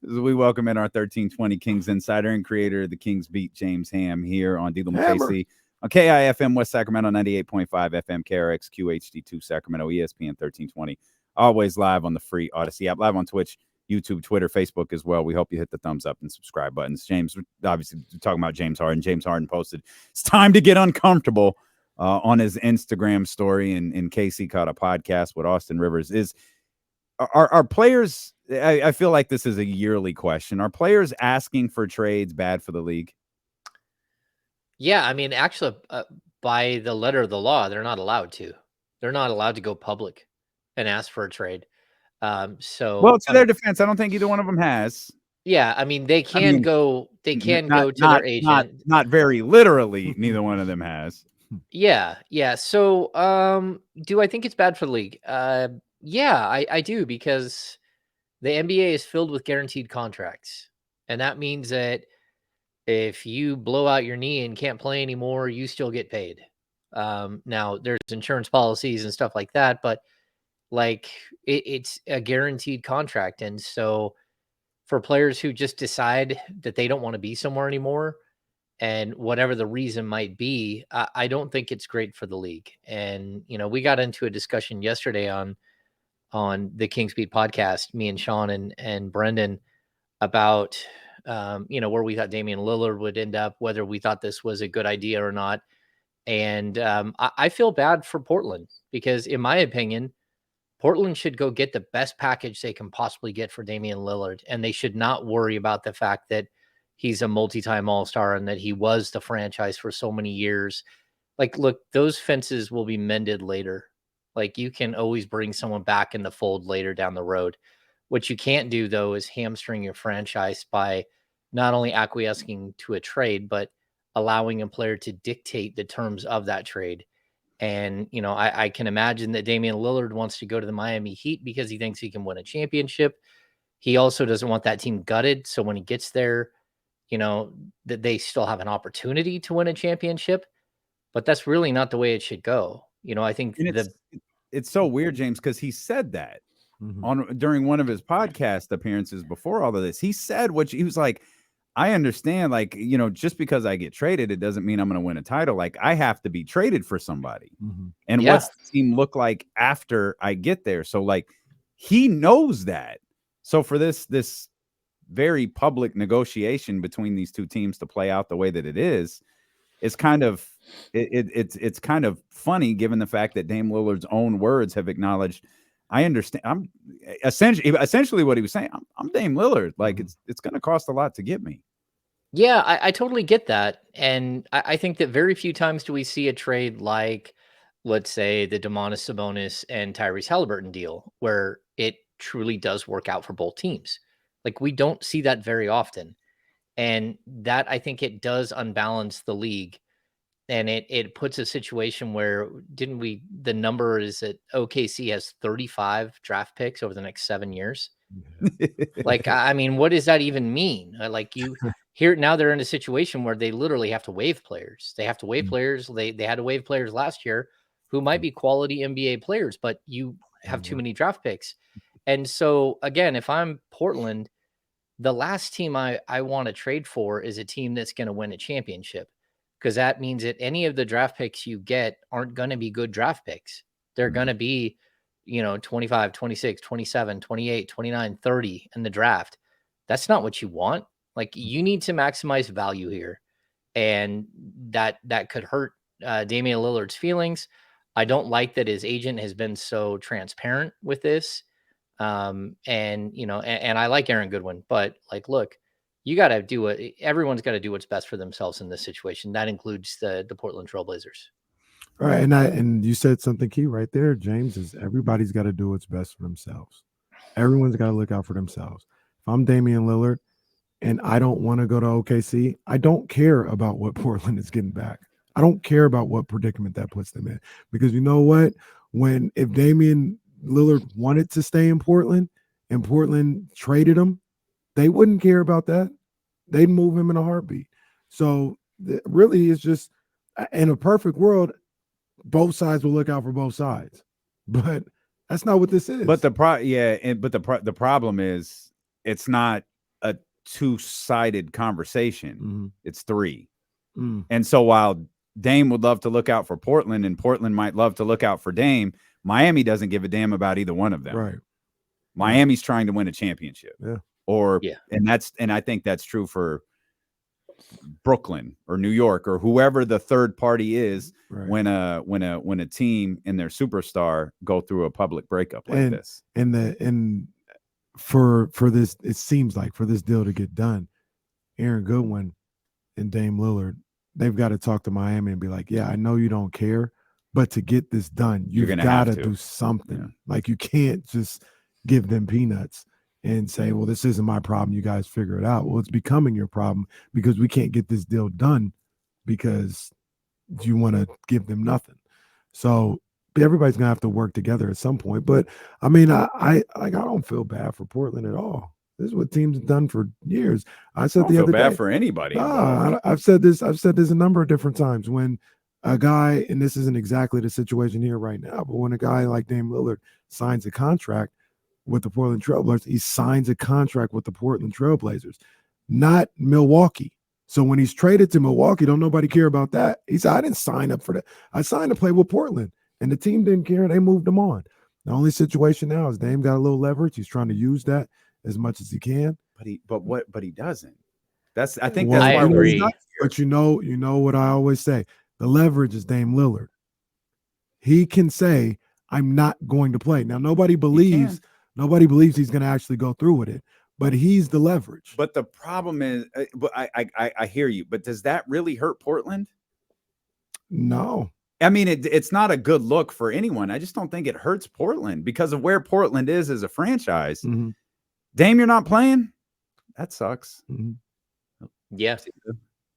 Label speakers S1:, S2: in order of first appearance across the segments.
S1: We welcome in our 1320 Kings insider and creator of the Kings Beat, James Ham, here on Dealing with KC on KIFM West Sacramento 98.5 FM, KRX QHD2 Sacramento, ESPN 1320. Always live on the free Odyssey app, live on Twitch, YouTube, Twitter, Facebook as well. We hope you hit the thumbs up and subscribe buttons. James, obviously, talking about James Harden. James Harden posted, "It's time to get uncomfortable," on his Instagram story, and KC caught a podcast with Austin Rivers. Are players, I feel like this is a yearly question, are players asking for trades bad for the league?
S2: Yeah, I mean, actually, by the letter of the law, they're not allowed to. They're not allowed to go public and ask for a trade.
S1: Well, to their defense, I don't think either one of them has.
S2: Yeah, I mean, they can go to their agent.
S1: Not very literally, neither one of them has.
S2: Yeah. So, do I think it's bad for the league? Yeah, I do, because the NBA is filled with guaranteed contracts. And that means that if you blow out your knee and can't play anymore, you still get paid. Now, there's insurance policies and stuff like that, but like it's a guaranteed contract. And so for players who just decide that they don't want to be somewhere anymore, and whatever the reason might be, I don't think it's great for the league. And, we got into a discussion yesterday on the Kings Beat podcast, me and Sean and Brendan, about, where we thought Damian Lillard would end up, whether we thought this was a good idea or not. And I feel bad for Portland, because in my opinion, Portland should go get the best package they can possibly get for Damian Lillard. And they should not worry about the fact that he's a multi-time All-Star and that he was the franchise for so many years. Like, look, those fences will be mended later. Like, you can always bring someone back in the fold later down the road. What you can't do, though, is hamstring your franchise by not only acquiescing to a trade, but allowing a player to dictate the terms of that trade. And, I can imagine that Damian Lillard wants to go to the Miami Heat because he thinks he can win a championship. He also doesn't want that team gutted. So when he gets there, that they still have an opportunity to win a championship. But that's really not the way it should go. I think
S1: it's so weird, James, because he said that during one of his podcast appearances before all of this. He said he was like, I understand, like, just because I get traded, it doesn't mean I'm going to win a title. Like, I have to be traded for somebody. And what's the team look like after I get there? So, like, he knows that. So for this very public negotiation between these two teams to play out the way that it is, it's kind of it's kind of funny, given the fact that Dame Lillard's own words have acknowledged, I understand. I'm essentially what he was saying. I'm Dame Lillard. Like, it's going to cost a lot to get me.
S2: Yeah, I totally get that. And I think that very few times do we see a trade like, let's say, the Domantas Sabonis and Tyrese Halliburton deal, where it truly does work out for both teams. Like, we don't see that very often. And that, I think, it does unbalance the league. And it puts a situation where, the number is that OKC has 35 draft picks over the next 7 years. Like, I mean, what does that even mean? Like, now they're in a situation where they literally have to waive players. They have to waive players. They had to waive players last year who might be quality NBA players, but you have too many draft picks. And so, again, if I'm Portland, the last team I want to trade for is a team that's going to win a championship, because that means that any of the draft picks you get aren't going to be good draft picks. They're going to be, 25, 26, 27, 28, 29, 30 in the draft. That's not what you want. Like, you need to maximize value here. And that could hurt Damian Lillard's feelings. I don't like that his agent has been so transparent with this. And I like Aaron Goodwin, but, like, look, you got to everyone's got to do what's best for themselves in this situation. That includes the Portland Trailblazers.
S3: Right. And you said something key right there, James, is everybody's got to do what's best for themselves. Everyone's got to look out for themselves. If I'm Damian Lillard and I don't want to go to OKC, I don't care about what Portland is getting back. I don't care about what predicament that puts them in, because you know what? If Damian Lillard wanted to stay in Portland and Portland traded him, they wouldn't care about that. They'd move him in a heartbeat. So really, it's just, in a perfect world, both sides will look out for both sides, but that's not what this is.
S1: But the problem is, it's not two-sided conversation.
S3: Mm-hmm.
S1: It's 3.
S3: Mm.
S1: And so while Dame would love to look out for Portland and Portland might love to look out for Dame, Miami doesn't give a damn about either one of them.
S3: Right.
S1: Miami's trying to win a championship.
S3: Yeah.
S1: And I think that's true for Brooklyn or New York or whoever the third party is when a team and their superstar go through a public breakup like this.
S3: And for this, it seems like for this deal to get done, Aaron Goodwin and Dame Lillard, they've got to talk to Miami and be like, yeah, I know you don't care, but to get this done, you've got to do something. Yeah. Like, you can't just give them peanuts and say, well, this isn't my problem, you guys figure it out. Well, it's becoming your problem because we can't get this deal done because you want to give them nothing. So everybody's gonna have to work together at some point. But I mean, I don't feel bad for Portland at all. This is what teams have done for years. I said the other day,
S1: for anybody.
S3: I've said this a number of different times. When a guy, and this isn't exactly the situation here right now, but when a guy like Dame Lillard signs a contract with the Portland Trailblazers, he signs a contract with the Portland Trailblazers, not Milwaukee. So when he's traded to Milwaukee, don't nobody care about that. He said, I didn't sign up for that. I signed to play with Portland, and the team didn't care. They moved him on. The only situation now is Dame got a little leverage. He's trying to use that as much as he can.
S1: But he doesn't. I think
S2: I agree.
S3: But you know what I always say. The leverage is Dame Lillard. He can say, I'm not going to play. Now, nobody believes he's going to actually go through with it, but he's the leverage.
S1: But the problem is, but I hear you, but does that really hurt Portland?
S3: No.
S1: I mean, it's not a good look for anyone. I just don't think it hurts Portland because of where Portland is as a franchise.
S3: Mm-hmm.
S1: Dame, you're not playing? That sucks.
S3: Mm-hmm.
S2: Yeah.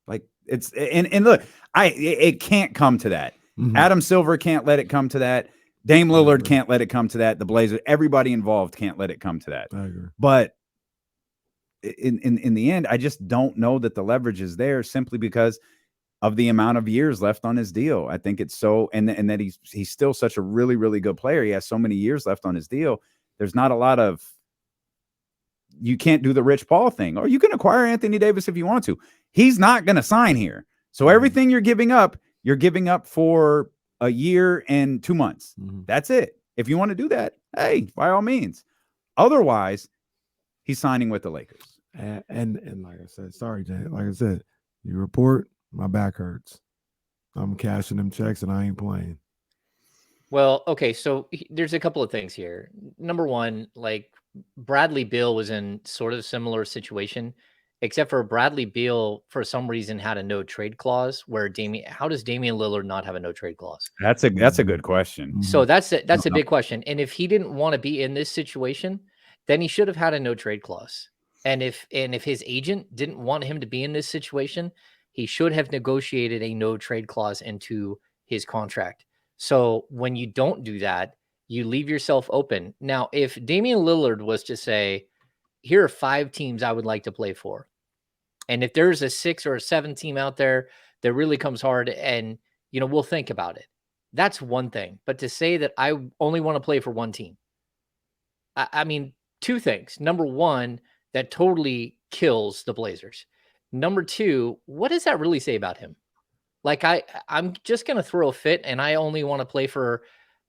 S1: Like it's and look, it can't come to that. Mm-hmm. Adam Silver can't let it come to that. Dame Lillard can't let it come to that. The Blazers, everybody involved can't let it come to that.
S3: I agree.
S1: But in the end, I just don't know that the leverage is there simply because of the amount of years left on his deal. I think it's so, and that he's still such a really, really good player. He has so many years left on his deal. There's not a lot of, you can't do the Rich Paul thing, or you can acquire Anthony Davis if you want to. He's not going to sign here. So everything you're giving up for a year and 2 months. Mm-hmm. That's it. If you want to do that, hey, by all means. Otherwise, he's signing with the Lakers.
S3: And like I said, sorry, Jay. Like I said, you report, my back hurts. I'm cashing them checks and I ain't playing.
S2: Well, okay, so there's a couple of things here. Number one, like Bradley Beal was in sort of a similar situation, except for Bradley Beal, for some reason, had a no trade clause. Where how does Damian Lillard not have a no trade clause?
S1: That's a good question.
S2: So that's a big question. And if he didn't want to be in this situation, then he should have had a no trade clause. And if his agent didn't want him to be in this situation, he should have negotiated a no trade clause into his contract. So when you don't do that, you leave yourself open. Now, if Damian Lillard was to say, here are 5 teams I would like to play for, and if there's a 6 or a 7 team out there that really comes hard, and we'll think about it, that's one thing. But to say that I only want to play for one team, I mean, 2 things. Number one, that totally kills the Blazers. Number 2, what does that really say about him? Like, I'm just going to throw a fit, and I only want to play for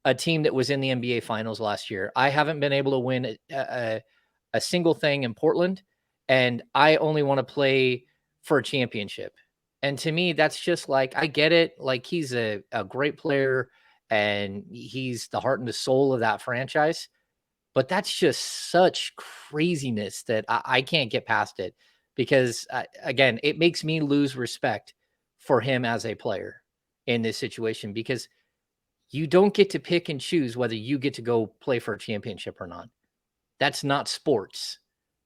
S2: a team that was in the NBA Finals last year. I haven't been able to win a single thing in Portland, and I only want to play for a championship. And to me, that's just like, I get it. Like, he's a great player, and he's the heart and the soul of that franchise. But that's just such craziness that I can't get past it. Because, again, it makes me lose respect for him as a player in this situation, because you don't get to pick and choose whether you get to go play for a championship or not. That's not sports.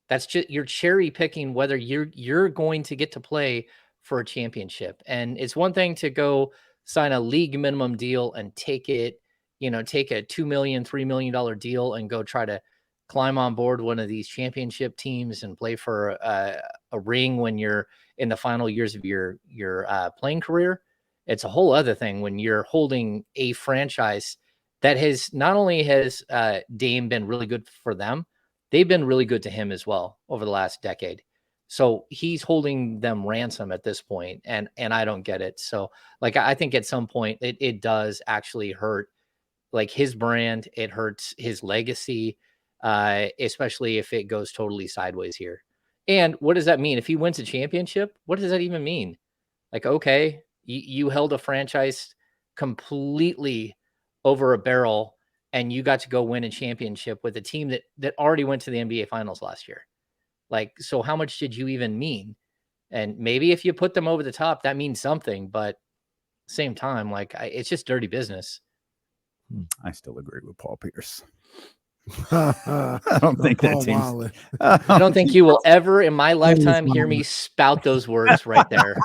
S2: That's just, you're cherry picking whether you're going to get to play for a championship. And it's one thing to go sign a league minimum deal and take a $2 million, $3 million deal and go try to climb on board one of these championship teams and play for a ring when you're in the final years of your playing career. It's a whole other thing when you're holding a franchise that has not only has Dame been really good for them, they've been really good to him as well over the last decade. So he's holding them ransom at this point, and I don't get it. So like I think at some point it does actually hurt like his brand, it hurts his legacy, especially if it goes totally sideways here. And what does that mean? If he wins a championship, what does that even mean? Like, okay, you held a franchise completely over a barrel and you got to go win a championship with a team that already went to the NBA finals last year. Like, so how much did you even mean? And maybe if you put them over the top, that means something, but same time, like it's just dirty business.
S1: I still agree with Paul Pierce.
S3: I
S1: don't think that team's.
S2: I don't think you will ever in my lifetime hear me spout those words right there.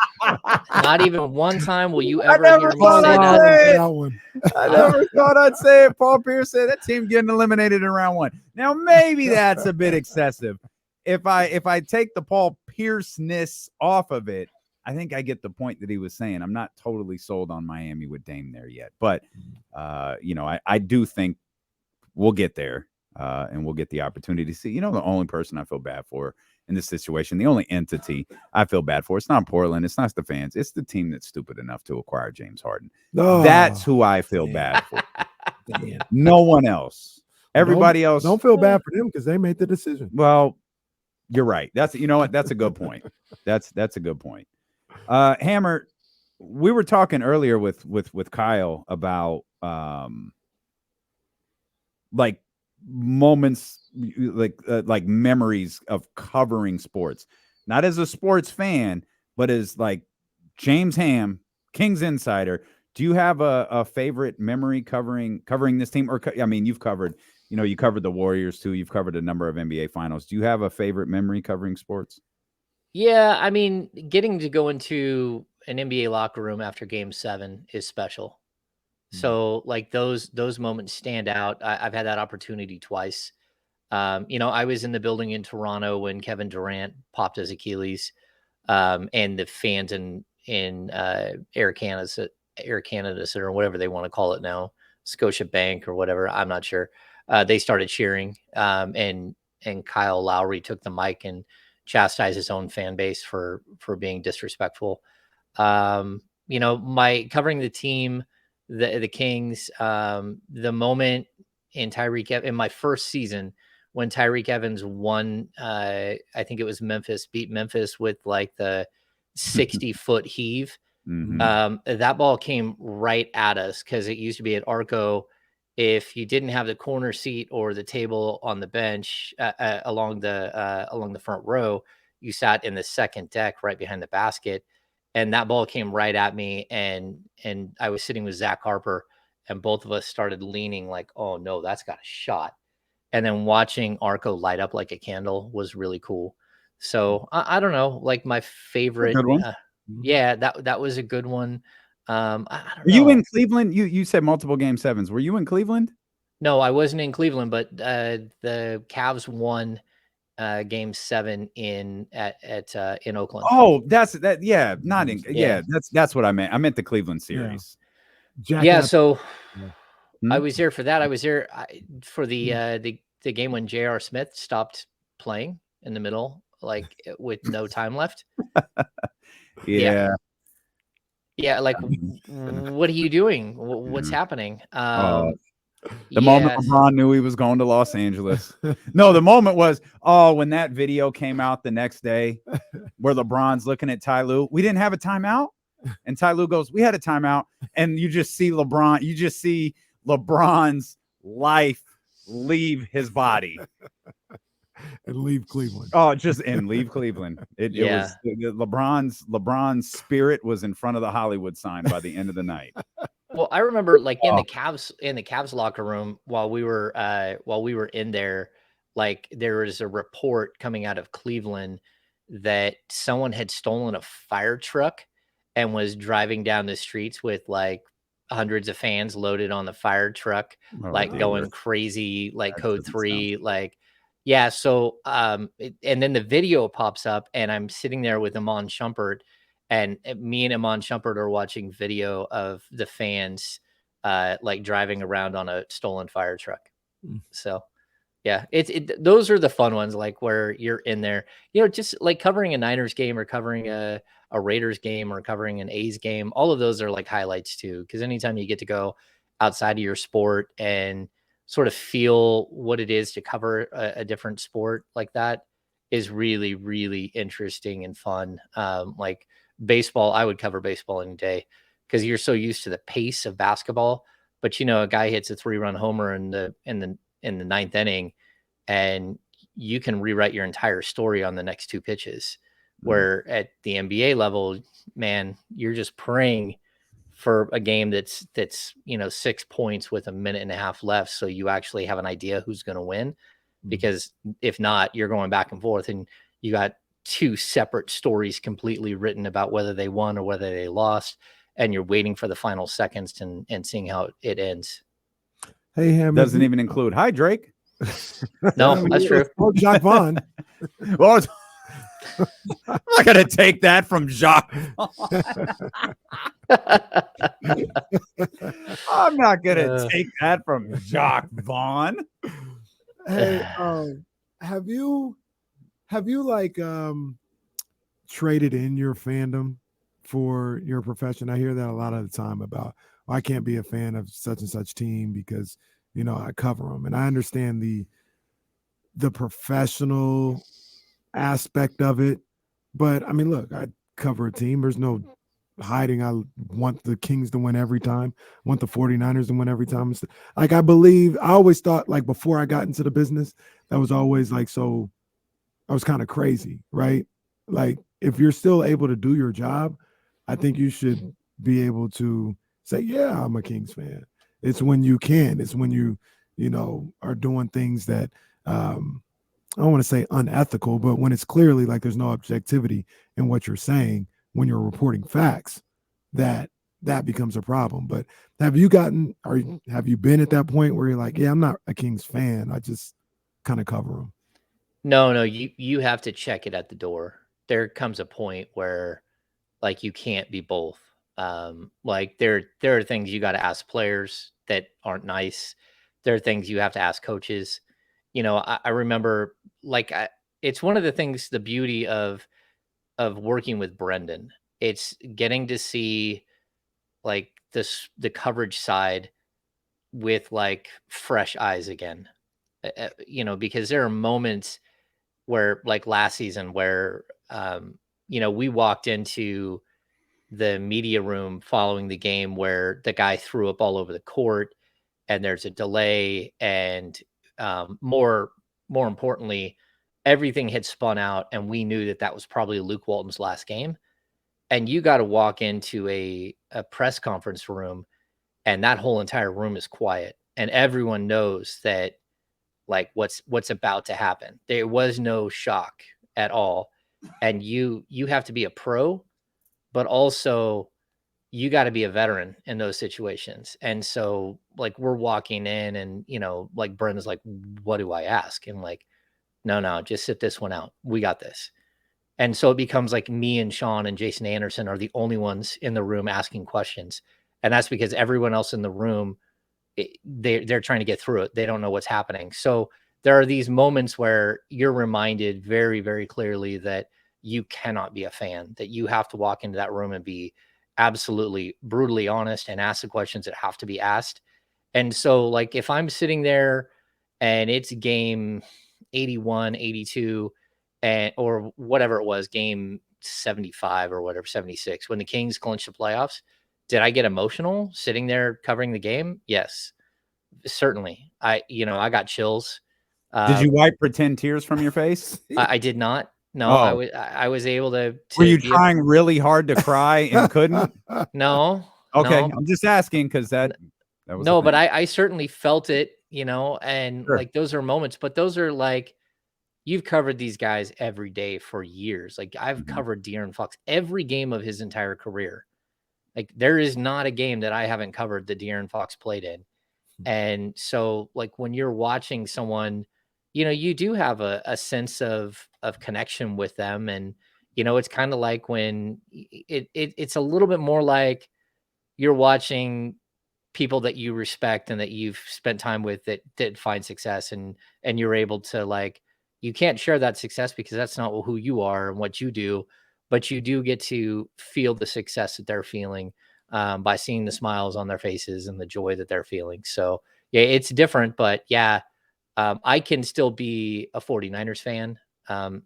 S2: Not even one time will you ever hear me say that.
S1: I never thought I'd say it. Paul Pierce said that team getting eliminated in round 1. Now maybe that's a bit excessive. If I take the Paul Pierce-ness off of it, I think I get the point that he was saying. I'm not totally sold on Miami with Dame there yet, but I do think we'll get there. And we'll get the opportunity to see, the only person I feel bad for in this situation, the only entity I feel bad for, it's not Portland, it's not the fans, it's the team that's stupid enough to acquire James Harden. That's who I feel bad for. No one else. Everybody else.
S3: Don't feel bad for them because they made the decision.
S1: Well, you're right. That's a good point. That's a good point. Hammer, we were talking earlier with Kyle about like moments like memories of covering sports, not as a sports fan, but as like James Ham, Kings insider. Do you have a favorite memory covering this team? Or I mean, you've covered, you covered the Warriors too. You've covered a number of NBA finals. Do you have a favorite memory covering sports?
S2: Yeah, I mean, getting to go into an NBA locker room after Game 7 is special. So like those moments stand out. I've had that opportunity twice. I was in the building in Toronto when Kevin Durant popped his Achilles, and the fans in Air Canada Center or whatever they want to call it now, Scotia Bank or whatever, I'm not sure. They started cheering, and Kyle Lowry took the mic and chastised his own fan base for being disrespectful. My covering the team, the Kings, the moment in my first season when Tyreek Evans won, I think it was beat Memphis with like the 60-foot heave. That ball came right at us because it used to be at Arco. If you didn't have the corner seat or the table on the bench along the front row, you sat in the second deck right behind the basket. And that ball came right at me, and I was sitting with Zach Harper, and both of us started leaning like, oh no, that's got a shot. And then watching Arco light up like a candle was really cool. So I don't know, like my favorite.
S1: Good one.
S2: Yeah, that was a good one. I don't know.
S1: Were you in Cleveland? You said multiple Game 7s. Were you in Cleveland?
S2: No, I wasn't in Cleveland, but the Cavs won Game 7 in Oakland.
S1: Oh, that's that. Yeah, not in. Yeah, that's what I meant. I meant the Cleveland series.
S2: Yeah. So I was there for that. I was there for the game when J.R. Smith stopped playing in the middle, like with no time left.
S1: Yeah.
S2: Like, what are you doing? What's happening?
S1: The moment LeBron knew he was going to Los Angeles. No, the moment was, when that video came out the next day where LeBron's looking at Ty Lue. We didn't have a timeout. And Ty Lue goes, we had a timeout. And you just see LeBron's life leave his body.
S3: And leave Cleveland.
S1: And leave Cleveland. It was LeBron's spirit was in front of the Hollywood sign by the end of the night.
S2: Well, I remember like in the Cavs locker room while we were in there, like there was a report coming out of Cleveland that someone had stolen a fire truck and was driving down the streets with like hundreds of fans loaded on the fire truck, going crazy, like Code 3, like. Yeah. So, and then the video pops up and I'm sitting there with Iman Shumpert, and me and Iman Shumpert are watching video of the fans, like driving around on a stolen fire truck. So Yeah, those are the fun ones, like where you're in there, just like covering a Niners game or covering a Raiders game or covering an A's game. All of those are like highlights too, because anytime you get to go outside of your sport and sort of feel what it is to cover a different sport like that is really, really interesting and fun. Like baseball, I would cover baseball any day because you're so used to the pace of basketball. But a guy hits a 3-run homer in the ninth inning, and you can rewrite your entire story on the next 2 pitches. Where at the NBA level, man, you're just praying for a game that's 6 points with a minute and a half left, so you actually have an idea who's going to win. Because if not, you're going back and forth, and you got 2 separate stories completely written about whether they won or whether they lost, and you're waiting for the final seconds and seeing how it ends.
S3: Hey, Ham,
S1: doesn't even include hi Drake.
S2: No, that's true.
S3: Or Jacques Vaughn.
S1: Well, I'm not gonna take that from Jacques. I'm not gonna take that from Jacques Vaughn.
S3: Hey, have you like traded in your fandom for your profession? I hear that a lot of the time about, well, I can't be a fan of such and such team because I cover them, and I understand the professional aspect of it. But I mean, look, I cover a team. There's no hiding. I want the Kings to win every time. I want the 49ers to win every time. Like, I always thought, like, before I got into the business, that was always like, so I was kind of crazy, right? Like, if you're still able to do your job, I think you should be able to say, yeah, I'm a Kings fan. It's when you can. It's when you are doing things that I don't want to say unethical, but when it's clearly like there's no objectivity in what you're saying when you're reporting facts, that becomes a problem. But have you been at that point where you're like, yeah, I'm not a Kings fan, I just kind of cover them?
S2: No, you have to check it at the door. There comes a point where like you can't be both. Like there are things you got to ask players that aren't nice. There are things you have to ask coaches. I remember it's one of the things, the beauty of working with Brendan. It's getting to see like the coverage side with like fresh eyes again. Because there are moments where, like last season, where we walked into the media room following the game where the guy threw up all over the court, and there's a delay, and more importantly, everything had spun out, and we knew that was probably Luke Walton's last game. And you got to walk into a press conference room, and that whole entire room is quiet, and everyone knows that like what's about to happen. There was no shock at all. And you have to be a pro, but also you got to be a veteran in those situations. And so like we're walking in, and like Brenda's like, what do I ask? And like, no, just sit this one out. We got this. And so it becomes like me and Sean and Jason Anderson are the only ones in the room asking questions. And that's because everyone else in the room, they're trying to get through it. They don't know what's happening. So there are these moments where you're reminded very, very clearly that you cannot be a fan, that you have to walk into that room and be absolutely brutally honest and ask the questions that have to be asked. And so like if I'm sitting there and it's game 81, 82, or whatever it was, game 75 or whatever, 76, when the Kings clinched the playoffs, did I get emotional sitting there covering the game? Yes, certainly. I got chills.
S1: Did you wipe pretend tears from your face?
S2: I did not. No,
S1: Oh.
S2: I was able to
S1: Were you trying really hard to cry and couldn't?
S2: No.
S1: Okay,
S2: no.
S1: I'm just asking because that was
S2: No, but I certainly felt it, and
S1: Sure.
S2: like those are moments, but those are like, you've covered these guys every day for years. Like I've covered De'Aaron Fox every game of his entire career. Like there is not a game that I haven't covered that De'Aaron Fox played in. And so like when you're watching someone, you do have a sense of connection with them. And, it's kind of like when it's a little bit more like you're watching people that you respect and that you've spent time with that did find success, and you're able to, like, you can't share that success because that's not who you are and what you do, but you do get to feel the success that they're feeling, by seeing the smiles on their faces and the joy that they're feeling. So yeah, it's different, but yeah, I can still be a 49ers fan.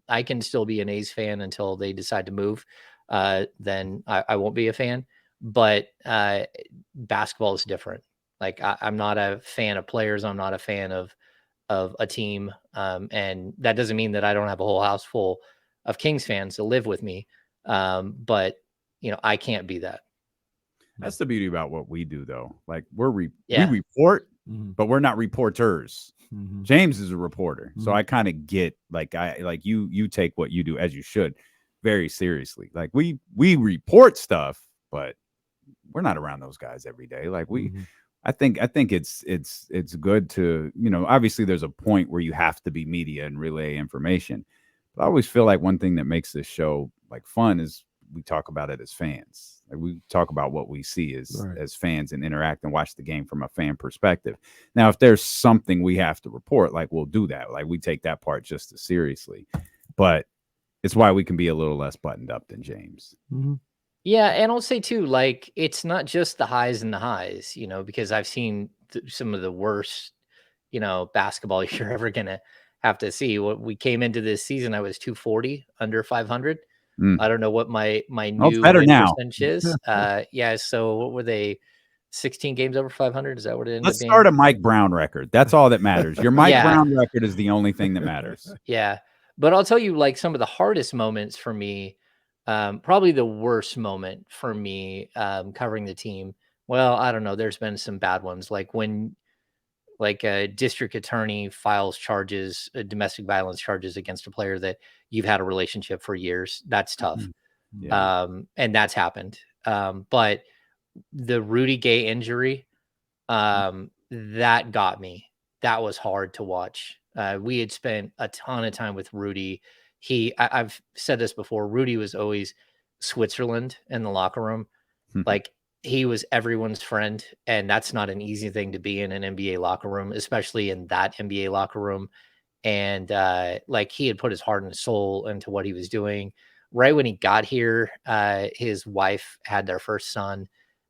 S2: I can still be an A's fan until they decide to move. Then I won't be a fan. But basketball is different. Like, I'm not a fan of players. I'm not a fan of a team. And that doesn't mean that I don't have a whole house full of Kings fans to live with me. But I can't be that.
S1: That's the beauty about what we do, though. Like, we
S2: Yeah.
S1: report, but we're not reporters. James is a reporter, so I kind of get, like, you take what you do, as you should, very seriously. Like, we report stuff, but we're not around those guys every day. Like, I think it's good to, obviously there's a point where you have to be media and relay information. But I always feel like one thing that makes this show like fun is we talk about it as fans. Like, we talk about what we see as fans and interact and watch the game from a fan perspective. Now, if there's something we have to report, like, we'll do that. Like, we take that part just as seriously. But it's why we can be a little less buttoned up than James.
S2: Yeah, and I'll say too, like, it's not just the highs and the highs, because I've seen some of the worst, basketball you're ever gonna have to see. What we came into this season, I was 240 under 500. I don't know what my new win percentage is. Yeah. So what were they? 16 games over 500? Is that what it ended up being?
S1: Let's start a Mike Brown record. That's all that matters. Your Mike Brown record is the only thing that matters.
S2: Yeah. But I'll tell you, like, some of the hardest moments for me, probably the worst moment for me, covering the team. Well, I don't know. There's been some bad ones, like when, like, a district attorney files charges, domestic violence charges against a player that you've had a relationship for years. That's tough. And that's happened. But the Rudy Gay injury, that got me. That was hard to watch. We had spent a ton of time with Rudy. I've said this before, Rudy was always Switzerland in the locker room. Like, he was everyone's friend, and that's not an easy thing to be in an NBA locker room, especially in that NBA locker room. And like, he had put his heart and soul into what he was doing. Right when he got here, his wife had their first son,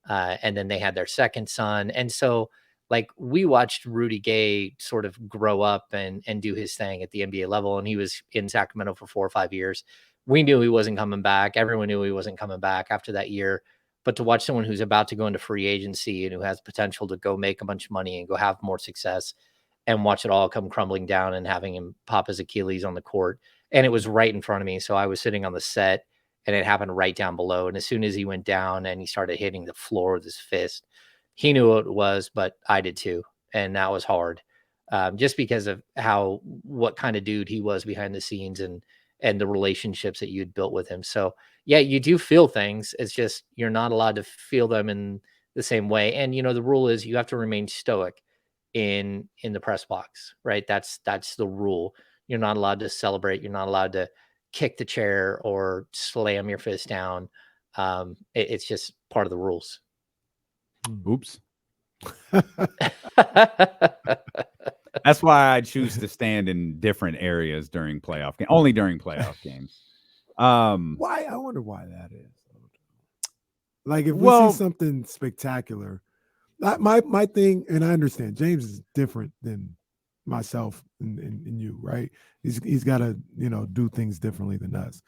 S2: and then they had their second son. And so, like, we watched Rudy Gay sort of grow up and do his thing at the NBA level. And he was in Sacramento for 4 or 5 years. We knew he wasn't coming back. Everyone knew he wasn't coming back after that year. But to watch someone who's about to go into free agency and who has potential to go make a bunch of money and go have more success, and watch it all come crumbling down and having him pop his Achilles on the court. And it was right in front of me. So I was sitting on the set, and it happened right down below. And as soon as he went down and he started hitting the floor with his fist, he knew what it was, but I did too. And that was hard, just because of what kind of dude he was behind the scenes, and the relationships that you'd built with him. So yeah, you do feel things. It's just, you're not allowed to feel them in the same way. And, the rule is you have to remain stoic in the press box, right? That's the rule. You're not allowed to celebrate. You're not allowed to kick the chair or slam your fist down. It's just part of the rules.
S1: Oops. That's why I choose to stand in different areas during playoff games, only during playoff games.
S3: Why? I wonder why that is. Like, if we see something spectacular, my thing, and I understand James is different than myself and you, right? He's got to, do things differently than us.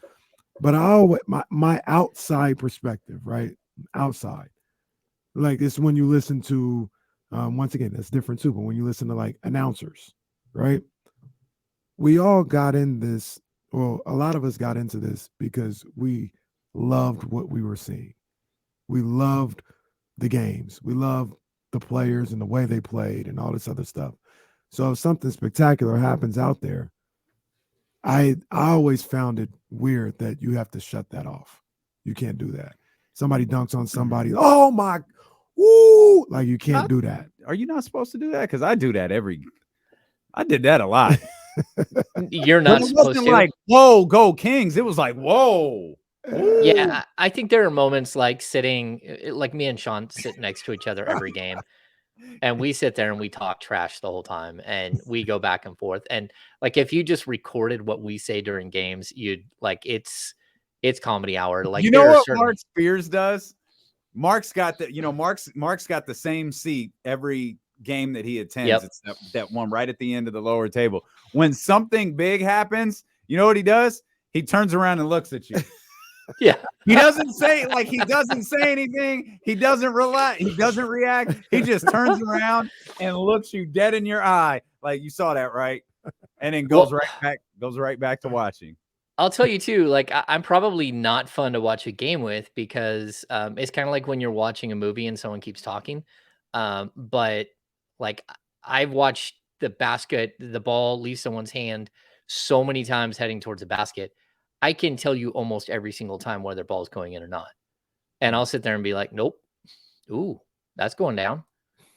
S3: But I always, my outside perspective, right? Outside, like, it's when you listen to, once again, that's different too. But when you listen to, like, announcers, right? We all got in this. Well, a lot of us got into this because we loved what we were seeing. We loved the games. We loved the players and the way they played and all this other stuff. So if something spectacular happens out there, I always found it weird that you have to shut that off. You can't do that. Somebody dunks on somebody. Oh my, woo! Like, you can't do that.
S1: Are you not supposed to do that? Because I do that I did that a lot.
S2: You're not supposed to.
S1: Like, whoa, go Kings. It was like, whoa.
S2: Yeah, I think there are moments like sitting, like me and Sean sit next to each other every game, and we sit there and we talk trash the whole time, and we go back and forth. And like, if you just recorded what we say during games, you'd like it's comedy hour. Like,
S1: You know
S2: there are
S1: what
S2: certain
S1: Mark Spears does? Mark's got the, Mark's got the same seat every game that he attends.
S2: Yep.
S1: It's that one right at the end of the lower table. When something big happens, you know what he does? He turns around and looks at you.
S2: Yeah.
S1: He doesn't say anything. He doesn't relax. He doesn't react. He just turns around and looks you dead in your eye. Like, you saw that, right? And then goes right back to watching.
S2: I'll tell you too, like I'm probably not fun to watch a game with because it's kind of like when you're watching a movie and someone keeps talking. But like I've watched the ball leave someone's hand so many times heading towards the basket. I can tell you almost every single time whether ball's going in or not. And I'll sit there and be like, nope. Ooh, that's going down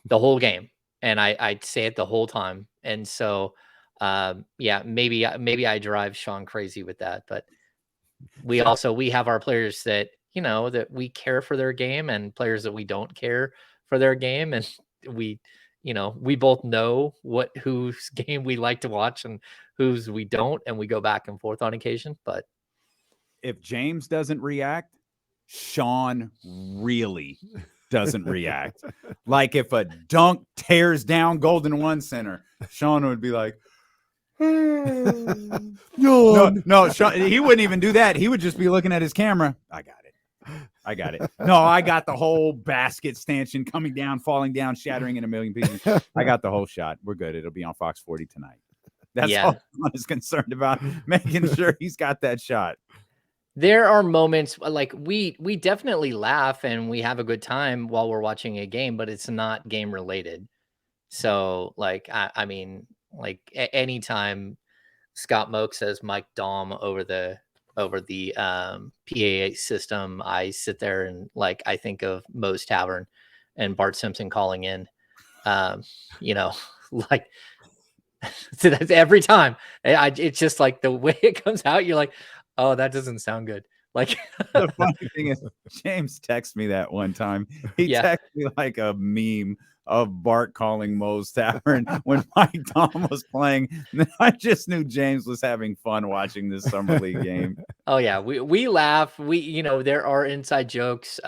S2: the whole game. And I'd say it the whole time. And so yeah, maybe I drive Sean crazy with that, but we have our players that, that we care for their game and players that we don't care for their game. And we, we both know whose game we like to watch and whose we don't. And we go back and forth on occasion, but
S1: if James doesn't react, Sean really doesn't react. Like, if a dunk tears down Golden One Center, Sean would be like, no, Sean, he wouldn't even do that. He would just be looking at his camera. I got it. No, I got the whole basket stanchion coming down, falling down, shattering in a million pieces. I got the whole shot. We're good. It'll be on Fox 40 tonight. That's all Sean is concerned about, making sure he's got that shot.
S2: There are moments like we definitely laugh and we have a good time while we're watching a game, but it's not game related. So like, I mean, like anytime Scott Moak says Mike Dom over the PA system, I sit there and like, I think of Moe's Tavern and Bart Simpson calling in, like so that's every time. It's just like the way it comes out. You're like, oh, that doesn't sound good. Like,
S1: the funny thing is, James texted me that one time. He texted me like a meme of Bart calling Moe's Tavern when Mike Dom was playing. And I just knew James was having fun watching this summer league game.
S2: Oh yeah, we laugh. There are inside jokes.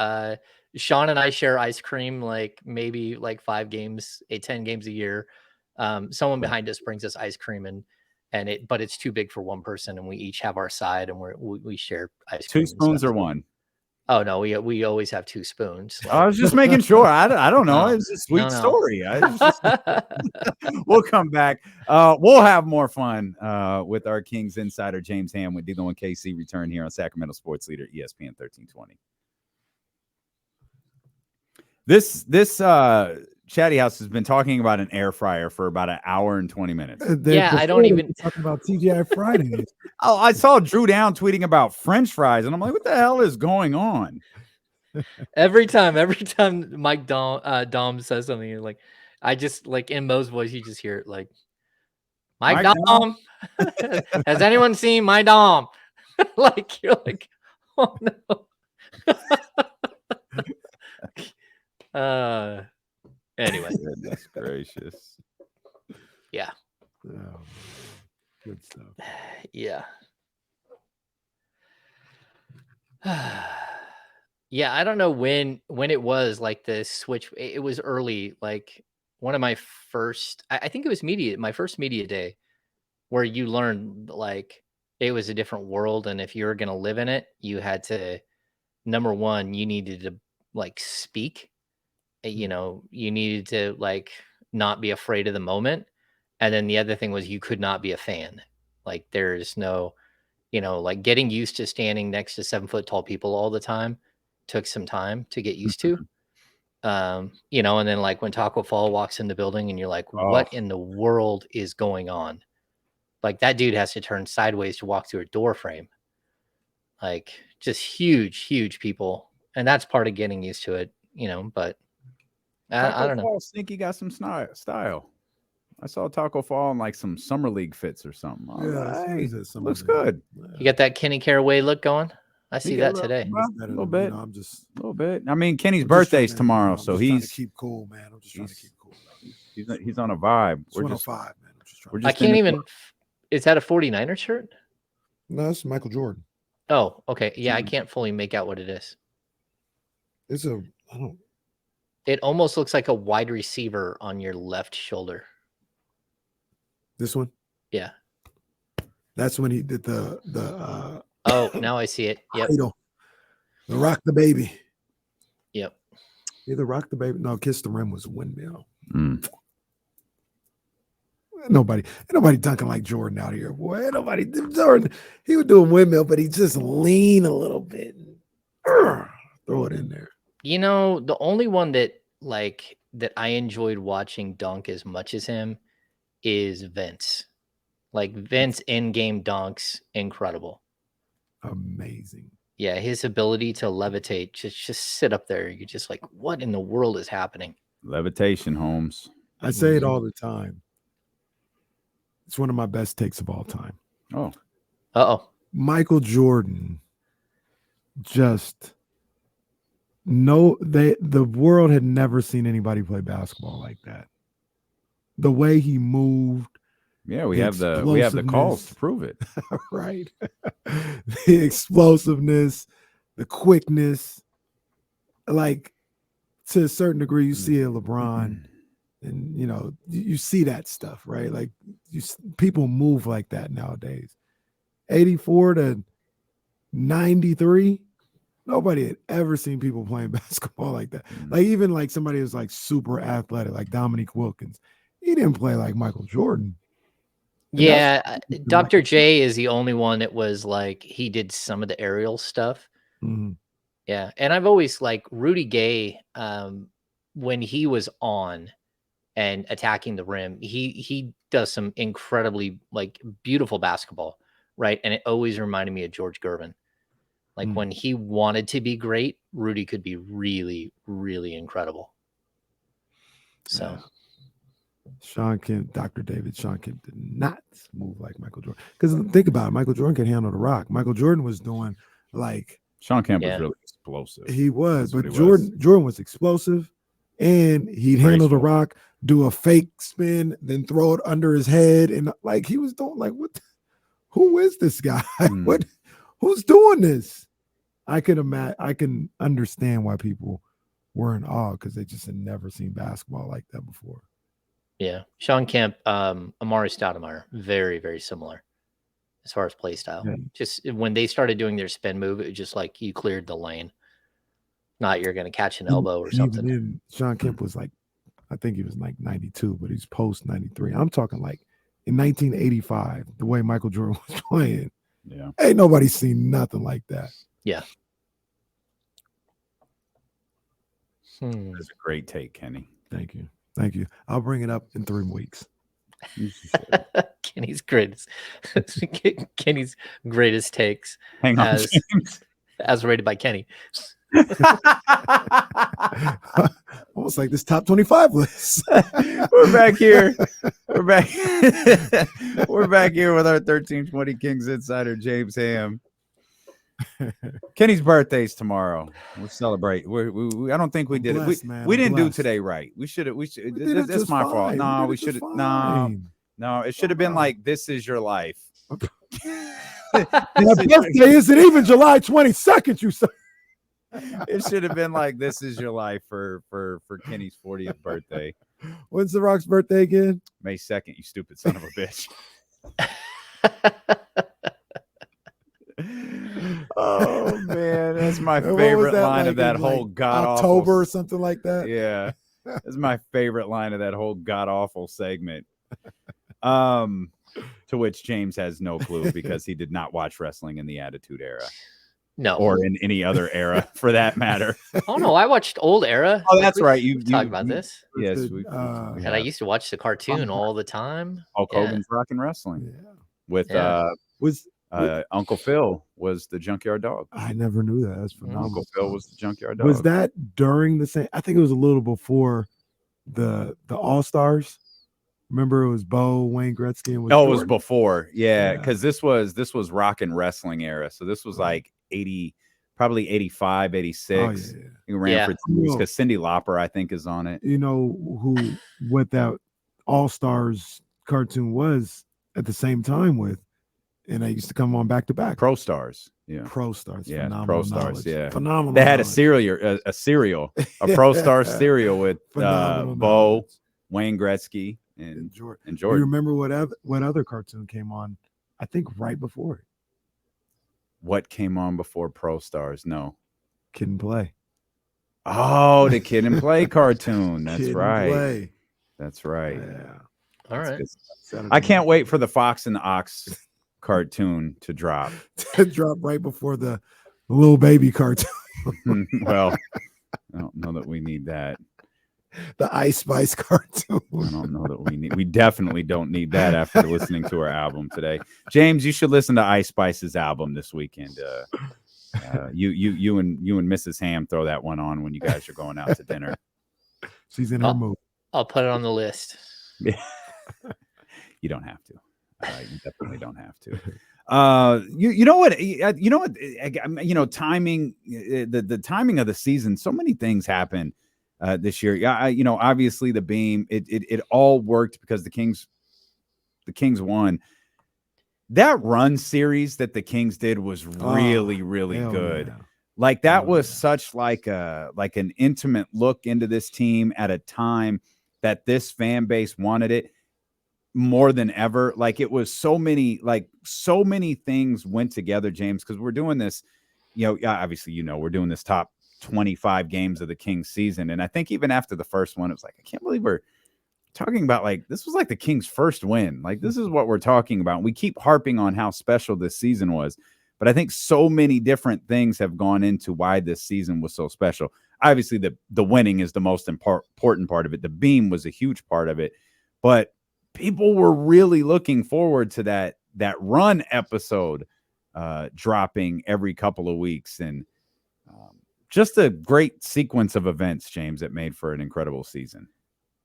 S2: Sean and I share ice cream, like maybe like 10 games a year. Someone behind us brings us ice cream but it's too big for one person, and we each have our side, and we share ice cream.
S1: 2 spoons or one?
S2: Oh no, we always have 2 spoons.
S1: Like, I was just making sure. I don't know. It's a sweet story. We'll come back. We'll have more fun with our Kings insider James Ham with dealing with KC return here on Sacramento Sports Leader ESPN 1320. This Chatty House has been talking about an air fryer for about an hour and 20 minutes.
S2: I don't even
S3: talk about TGI Fridays.
S1: Oh, I saw Drew Down tweeting about French fries, and I'm like, what the hell is going on?
S2: Every time Mike Dom says something, you're like, I just like in Mo's voice, you just hear it like, Mike Dom. Has anyone seen my Dom? Like, you're like, oh no. Anyway,
S1: goodness gracious.
S2: Yeah.
S3: Oh, good stuff.
S2: Yeah. Yeah, I don't know when it was like the switch. It was early, like one of my first, I think it was my first media day, where you learned like it was a different world, and if you were gonna live in it, you had to, number one, you needed to like speak. You needed to like not be afraid of the moment. And then the other thing was you could not be a fan. Like there's no, like getting used to standing next to 7-foot tall people all the time took some time to get used to. And then like when Taco Fall walks in the building and you're like, what in the world is going on? Like that dude has to turn sideways to walk through a door frame. Like just huge people. And that's part of getting used to it, but I don't know.
S1: I think he got some style. I saw Taco Fall in like some summer league fits or something.
S3: Yeah,
S1: looks good.
S2: You got that Kenny Caraway look going? I see that today.
S1: A little bit.
S3: You know, I'm just
S1: a little bit. I mean, Kenny's birthday's tomorrow, so
S3: trying
S1: he's
S3: to keep cool, man. I'm just trying to keep cool.
S1: He's on a vibe.
S3: We're just 105, man. I'm just trying.
S2: I can't even. Is that a 49er shirt?
S3: No, it's Michael Jordan.
S2: Oh, okay. Yeah, I can't fully make out what it is.
S3: It's a. I don't.
S2: It almost looks like a wide receiver on your left shoulder.
S3: This one?
S2: Yeah.
S3: That's when he did the
S2: oh, now I see it. Yep.
S3: Idol. The Rock the Baby.
S2: Yep.
S3: Either Rock the Baby. No, Kiss the Rim was a windmill.
S1: Mm.
S3: Nobody dunking like Jordan out here, boy. Nobody. Jordan, he would do a windmill, but he just lean a little bit. Throw it in there.
S2: You know, the only one that I enjoyed watching dunk as much as him is Vince. Like Vince in-game dunks, incredible.
S3: Amazing.
S2: Yeah, his ability to levitate, just sit up there. You're just like, what in the world is happening?
S1: Levitation, Holmes.
S3: I say it all the time. It's one of my best takes of all time.
S1: Oh.
S2: Uh-oh.
S3: Michael Jordan just the world had never seen anybody play basketball like that. The way he moved.
S1: Yeah, we have the calls to prove it.
S3: Right. The explosiveness, the quickness. Like to a certain degree, you see a LeBron. And, you know, you see that stuff, right? Like people move like that nowadays. 84 to 93, nobody had ever seen people playing basketball like that. Like even like somebody who's like super athletic, like Dominique Wilkins. He didn't play like Michael Jordan.
S2: Yeah, Dr. J is the only one that was like, he did some of the aerial stuff.
S3: Mm-hmm.
S2: Yeah, and I've always like Rudy Gay, when he was on and attacking the rim, he does some incredibly like beautiful basketball, right? And it always reminded me of George Gervin. Like when he wanted to be great, Rudy could be really, really incredible. So
S3: Sean Kemp, Dr. David, Sean Kemp did not move like Michael Jordan. Because think about it, Michael Jordan could handle the rock. Michael Jordan was doing like
S1: Sean Kemp was really explosive.
S3: He was, but Jordan was explosive, and he'd handle the rock, do a fake spin, then throw it under his head, and like he was doing like what? Who is this guy? What? Who's doing this? I can understand why people were in awe because they just had never seen basketball like that before.
S2: Yeah, Sean Kemp, Amari Stoudemire, very, very similar as far as play style. Yeah. Just when they started doing their spin move, it was just like you cleared the lane. Not you're going to catch an elbow or something.
S3: Then Sean Kemp was like, I think he was like 92, but he's post 93. I'm talking like in 1985, the way Michael Jordan was playing.
S1: Yeah,
S3: ain't nobody seen nothing like that.
S2: Yeah.
S1: That's a great take, Kenny.
S3: Thank you. Thank you. I'll bring it up in 3 weeks.
S2: Kenny's greatest takes.
S1: Hang on,
S2: as rated by Kenny.
S3: Almost like this top 25 list.
S1: We're back here. We're back. We're back here with our 1320 Kings insider James Ham. Kenny's birthday's tomorrow. We'll celebrate. I don't think we did it. We didn't do today right. We should. That's my fault. No, we should. No. It should have been like, "This is your life."
S3: That birthday isn't even July 22nd. You said.
S1: It should have been like, "This is your life" for Kenny's 40th birthday.
S3: When's The Rock's birthday again?
S1: May 2nd. You stupid son of a bitch. Oh man, that's my favorite line of that whole god awful
S3: October or something like that.
S1: Yeah, that's my favorite line of that whole god awful segment. To which James has no clue because he did not watch wrestling in the Attitude Era.
S2: No,
S1: or in any other era for that matter.
S2: Oh no, I watched old era.
S1: Oh, that's right. You
S2: talked about this.
S1: Yes,
S2: and I used to watch the cartoon all the time.
S1: Hulk Hogan's Rockin' Wrestling.
S3: Yeah.
S1: With Uncle Phil was the Junkyard Dog.
S3: I never knew that. That's phenomenal.
S1: Uncle Phil was the Junkyard Dog.
S3: Was that during the same? I think it was a little before the All Stars. Remember, it was Bo, Wayne Gretzky, and
S1: it was before. Yeah, because this was Rockin' Wrestling era. So this was like 80, probably 85, 86.
S3: Oh, yeah.
S1: He ran for because Cyndi Lauper, I think, is on it.
S3: You know what that All-Stars cartoon was at the same time with, and they used to come on back to back.
S1: Pro Stars. Yeah.
S3: Pro Stars.
S1: Yeah.
S3: Phenomenal
S1: Pro Stars.
S3: knowledge.
S1: Yeah.
S3: Phenomenal.
S1: They had
S3: knowledge.
S1: a Pro Star cereal with Bo, Wayne Gretzky, and Jordan.
S3: Do you remember what other cartoon came on? I think right before it.
S1: What came on before Pro Stars? No.
S3: Kid and Play.
S1: Oh, the Kid and Play cartoon. That's
S3: Kid
S1: right.
S3: And Play.
S1: That's right.
S3: Yeah.
S2: All right.
S1: I can't wait for the Fox and the Ox cartoon to drop.
S3: To drop right before the little baby cartoon.
S1: Well, I don't know that we need that.
S3: The Ice Spice cartoon.
S1: I don't know that we definitely don't need that after listening to our album today. James, you should listen to Ice Spice's album this weekend. You and Mrs. Ham throw that one on when you guys are going out to dinner.
S3: She's in her mood.
S2: I'll put it on the list.
S1: Yeah. You don't have to. You definitely don't have to. You know what? Timing. The timing of the season. So many things happen this year. Yeah, obviously the beam. It all worked because the Kings won. That run series that the Kings did was really good. Yeah. Like that was such like an intimate look into this team at a time that this fan base wanted it more than ever. Like it was so many things went together, James, because we're doing this, obviously, we're doing this top 25 games of the Kings season. And I think even after the first one, it was like, I can't believe we're talking about this was like the Kings' first win. Like this is what we're talking about. We keep harping on how special this season was, but I think so many different things have gone into why this season was so special. Obviously, the winning is the most important part of it. The beam was a huge part of it, but people were really looking forward to that run episode dropping every couple of weeks, and just a great sequence of events, James, that made for an incredible season.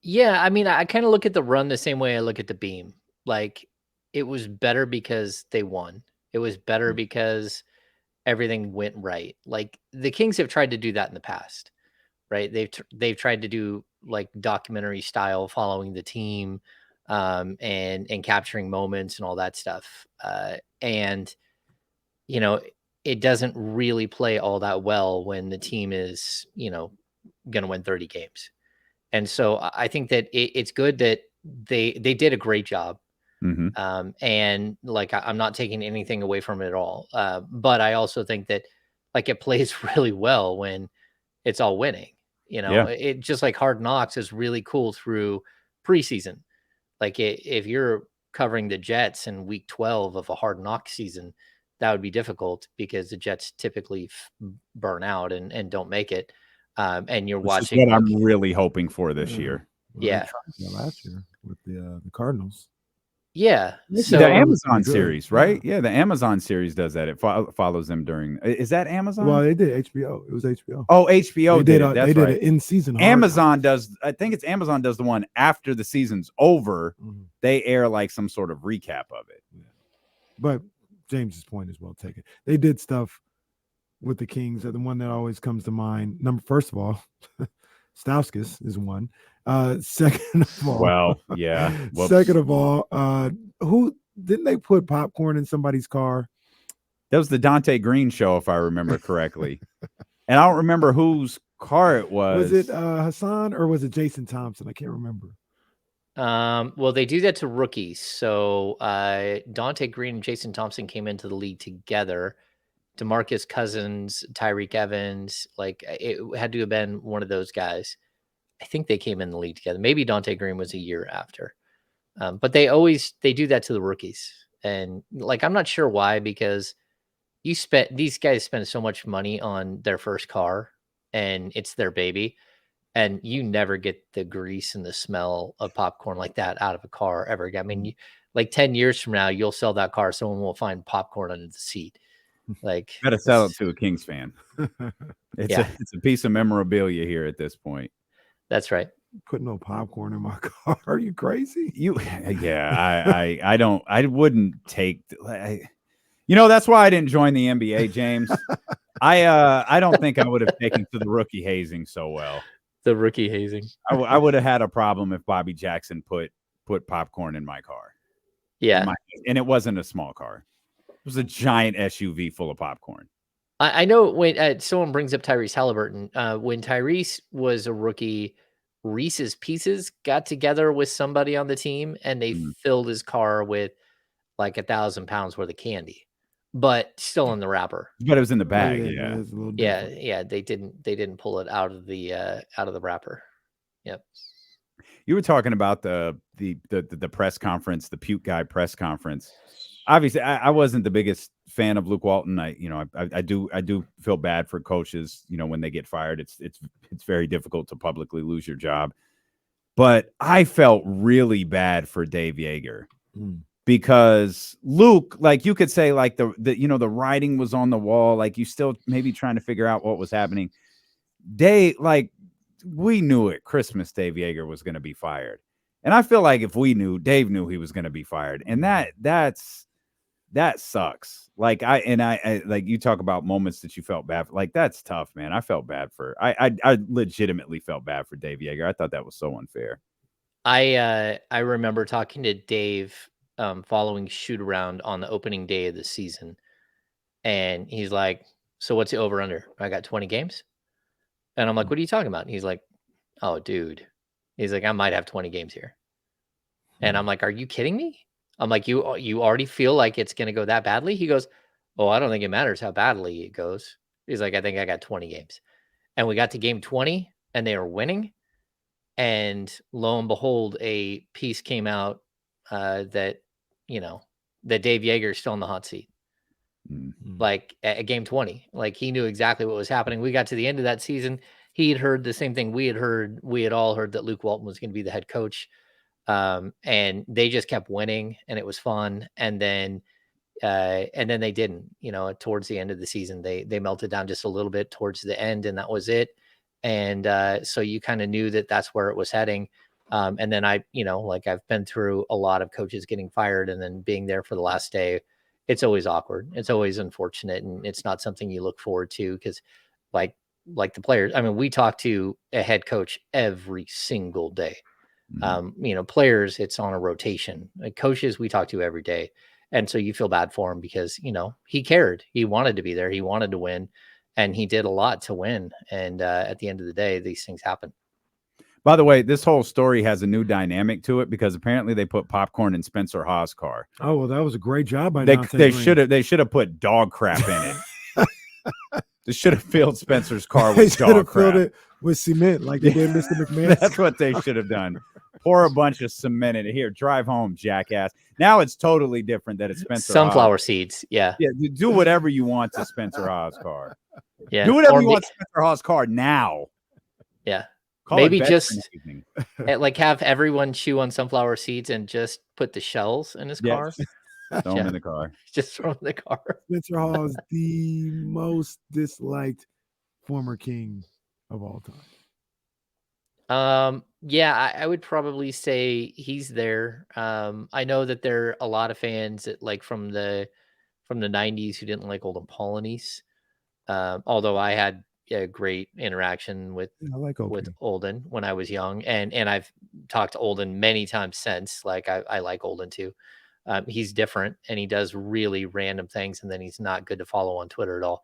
S2: Yeah, I mean, I kind of look at the run the same way I look at the beam. Like, it was better because they won. It was better because everything went right. Like, the Kings have tried to do that in the past, right? They've tried to do like documentary style, following the team, and capturing moments and all that stuff. And it doesn't really play all that well when the team is, going to win 30 games. And so I think that it's good that they did a great job.
S1: Mm-hmm.
S2: And like, I'm not taking anything away from it at all. But I also think that like it plays really well when it's all winning, It just like Hard Knocks is really cool through preseason. Like if you're covering the Jets in week 12 of a Hard Knock season, that would be difficult because the Jets typically burn out and don't make it. And you're watching.
S1: What I'm really hoping for this year.
S2: Yeah.
S3: Last year with the Cardinals.
S2: Yeah.
S1: So the Amazon series, right? Yeah, the Amazon series does that. It follows them during. Is that Amazon?
S3: Well, they did HBO. It was HBO.
S1: Oh, HBO did it. That's
S3: they
S1: right.
S3: did it in season.
S1: Amazon does. I think it's Amazon does the one after the season's over. Mm-hmm. They air like some sort of recap of it.
S3: Yeah. But James's point is well taken. They did stuff with the Kings. The one that always comes to mind. First of all, Stauskas is one. Second of all,
S1: well, yeah. Whoops.
S3: Second of all, who didn't they put popcorn in somebody's car?
S1: That was the Dante Green show, if I remember correctly. And I don't remember whose car it was.
S3: Was it Hassan or was it Jason Thompson? I can't remember.
S2: Well, they do that to rookies. So Dante Green and Jason Thompson came into the league together. DeMarcus Cousins, Tyreek Evans, like it had to have been one of those guys. I think they came in the league together. Maybe Dante Green was a year after. But they do that to the rookies. And like, I'm not sure why, because these guys spend so much money on their first car and it's their baby. And you never get the grease and the smell of popcorn like that out of a car ever again. I mean, like 10 years from now, you'll sell that car. Someone will find popcorn under the seat. Like,
S1: gotta sell it to a Kings fan. It's a piece of memorabilia here at this point.
S2: That's right.
S3: Put no popcorn in my car. Are you crazy?
S1: I wouldn't take. That's why I didn't join the NBA, James. I don't think I would have taken to the rookie hazing so well.
S2: The rookie hazing.
S1: I would have had a problem if Bobby Jackson put popcorn in my car.
S2: Yeah.
S1: And it wasn't a small car. It was a giant SUV full of popcorn.
S2: I know when someone brings up Tyrese Halliburton, when Tyrese was a rookie, Reese's Pieces got together with somebody on the team and they filled his car with like 1,000 pounds worth of candy, but still in the wrapper.
S1: But it was in the bag.
S2: Yeah. They didn't pull it out of the wrapper. Yep.
S1: You were talking about the press conference, the puke guy press conference. Obviously, I wasn't the biggest fan of Luke Walton. I do feel bad for coaches. When they get fired, it's very difficult to publicly lose your job. But I felt really bad for Dave Yeager because Luke, like you could say, like the writing was on the wall. Like you still maybe trying to figure out what was happening. We knew at Christmas Dave Yeager was going to be fired, and I feel like if we knew, Dave knew he was going to be fired, and that sucks. Like I like you talk about moments that you felt bad for. Like that's tough, man. I felt bad I legitimately felt bad for Dave Yeager. I thought that was so unfair.
S2: I remember talking to Dave following shoot around on the opening day of the season, and he's like, "So what's the over under?" I got 20 games, and I'm like, "What are you talking about?" And he's like, "Oh, dude," he's like, "I might have 20 games here," and I'm like, "Are you kidding me?" I'm like, you already feel like it's going to go that badly? He goes, "Oh, I don't think it matters how badly it goes." He's like, "I think I got 20 games." And we got to game 20 and they were winning. And lo and behold, a piece came out that Dave Yeager is still in the hot seat. Like at game 20, like he knew exactly what was happening. We got to the end of that season. He had heard the same thing we had heard. We had all heard that Luke Walton was going to be the head coach. And they just kept winning and it was fun. And then they didn't, towards the end of the season, they melted down just a little bit towards the end and that was it. And so you kind of knew that that's where it was heading. And then I've been through a lot of coaches getting fired and then being there for the last day. It's always awkward. It's always unfortunate. And it's not something you look forward to because like the players, I mean, we talk to a head coach every single day. Players, it's on a rotation. Like coaches, we talk to every day. And so you feel bad for him because, he cared. He wanted to be there. He wanted to win. And he did a lot to win. And at the end of the day, these things happen.
S1: By the way, this whole story has a new dynamic to it because apparently they put popcorn in Spencer Hawes' car.
S3: Oh, well, that was a great job by
S1: they should have put dog crap in it. They should have filled Spencer's car with dog crap. Filled it
S3: with cement like they did Mr. McMahon.
S1: That's what they should have done. Pour a bunch of cement in it. Here, drive home, jackass. Now it's totally different that it's Spencer
S2: Sunflower
S1: Hawes.
S2: Seeds. Yeah.
S1: Yeah. Do whatever you want to Spencer Hawes' car.
S2: Yeah.
S1: Do whatever you want to Spencer Hawes' car now.
S2: Yeah.
S1: Call
S2: maybe just like have everyone chew on sunflower seeds and just put the shells in his car.
S1: Throw them in the car.
S2: Just throw them in the car.
S3: Spencer Hawes, the most disliked former king of all time.
S2: Yeah, I would probably say he's there. I know that there are a lot of fans that like from the 90s who didn't like Olden Polynice. Although I had a great interaction with Olden when I was young, and I've talked to Olden many times since. Like I like Olden too. He's different and he does really random things, and then he's not good to follow on Twitter at all.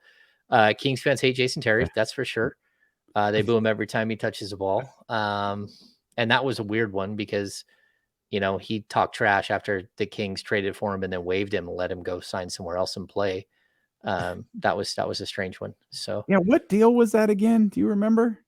S2: Kings fans hate Jason Terry, that's for sure. They boo him every time he touches the ball. And that was a weird one because, he talked trash after the Kings traded for him and then waived him and let him go sign somewhere else and play. That was a strange one. So
S1: yeah, what deal was that again? Do you remember?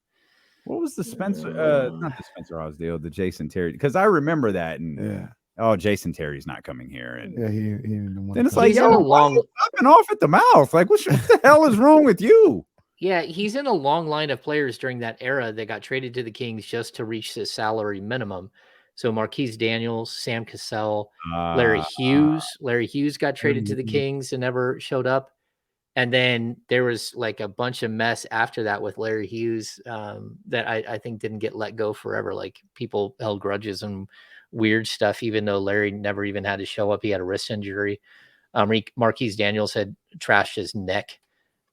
S1: What was the Spencer? Not the Spencer Hawes deal, the Jason Terry. Because I remember that. And Jason Terry's not coming here. And then it's like,
S2: he's in a long
S1: popping off at the mouth. Like, what the hell is wrong with you?
S2: Yeah, he's in a long line of players during that era that got traded to the Kings just to reach the salary minimum. So Marquise Daniels, Sam Cassell, Larry Hughes. Larry Hughes got traded to the Kings and never showed up. And then there was like a bunch of mess after that with Larry Hughes that I think didn't get let go forever. Like people held grudges and weird stuff, even though Larry never even had to show up. He had a wrist injury. Marquise Daniels had trashed his neck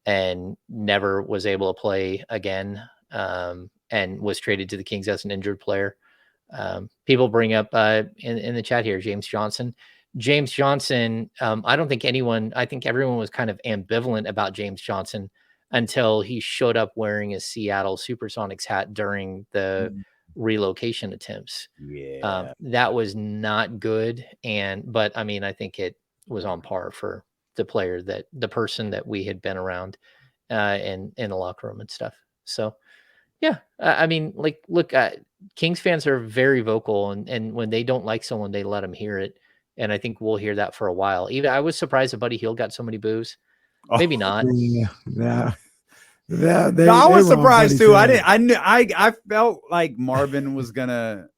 S2: and never was able to play again, and was traded to the Kings as an injured player. People bring up in the chat here, James Johnson. James Johnson, I think everyone was kind of ambivalent about James Johnson until he showed up wearing his Seattle Supersonics hat during the relocation attempts.
S1: Yeah.
S2: That was not good. But I mean, I think it was on par for the person that we had been around in the locker room and stuff. So yeah, I mean, like, look, Kings fans are very vocal, and when they don't like someone, they let them hear it. And I think we'll hear that for a while. Even I was surprised that Buddy Hield got so many boos. Maybe not.
S3: Yeah.
S1: I was surprised too. I felt like Marvin was gonna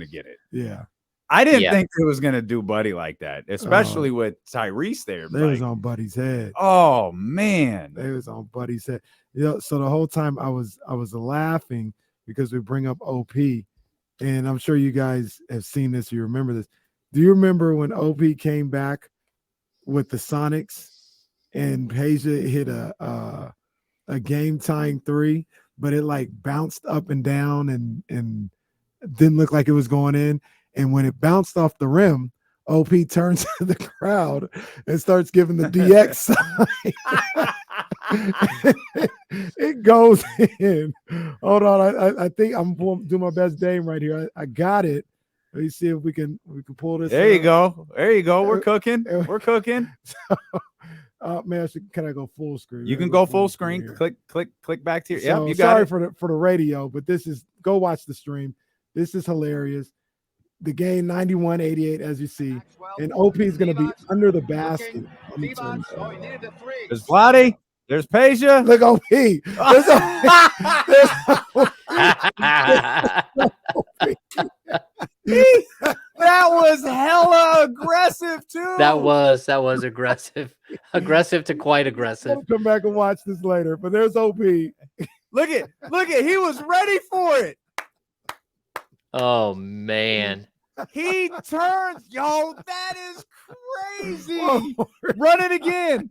S1: get it.
S3: Yeah.
S1: I didn't think it was gonna do Buddy like that, especially with Tyrese there.
S3: They was on Buddy's head.
S1: Oh man.
S3: They was on Buddy's head. So the whole time I was laughing because we bring up OP, and I'm sure you guys have seen this, you remember this. Do you remember when OP came back with the Sonics and Peja hit a game tying 3, but it like bounced up and down and didn't look like it was going in. And when it bounced off the rim, OP turns to the crowd and starts giving the DX sign. It goes in. Hold on. I think I'm doing my best Dame right here. I got it. Let me see if we can pull this.
S1: There you go. We're cooking. We're cooking.
S3: Man, can I go full screen?
S1: You can go full screen. Click back to your.
S3: So,
S1: you got
S3: sorry
S1: it.
S3: for the radio, but go watch the stream. This is hilarious. The game 91-88, as you see, and OP is going to be under the basket.
S1: There's Vlade. There's Peja.
S3: Look, OP.
S1: That was hella aggressive too.
S2: That was aggressive. Aggressive to quite aggressive.
S3: I'll come back and watch this later. But there's OP.
S1: Look at he was ready for it.
S2: Oh man.
S1: He turns, yo, that is crazy. Run it again.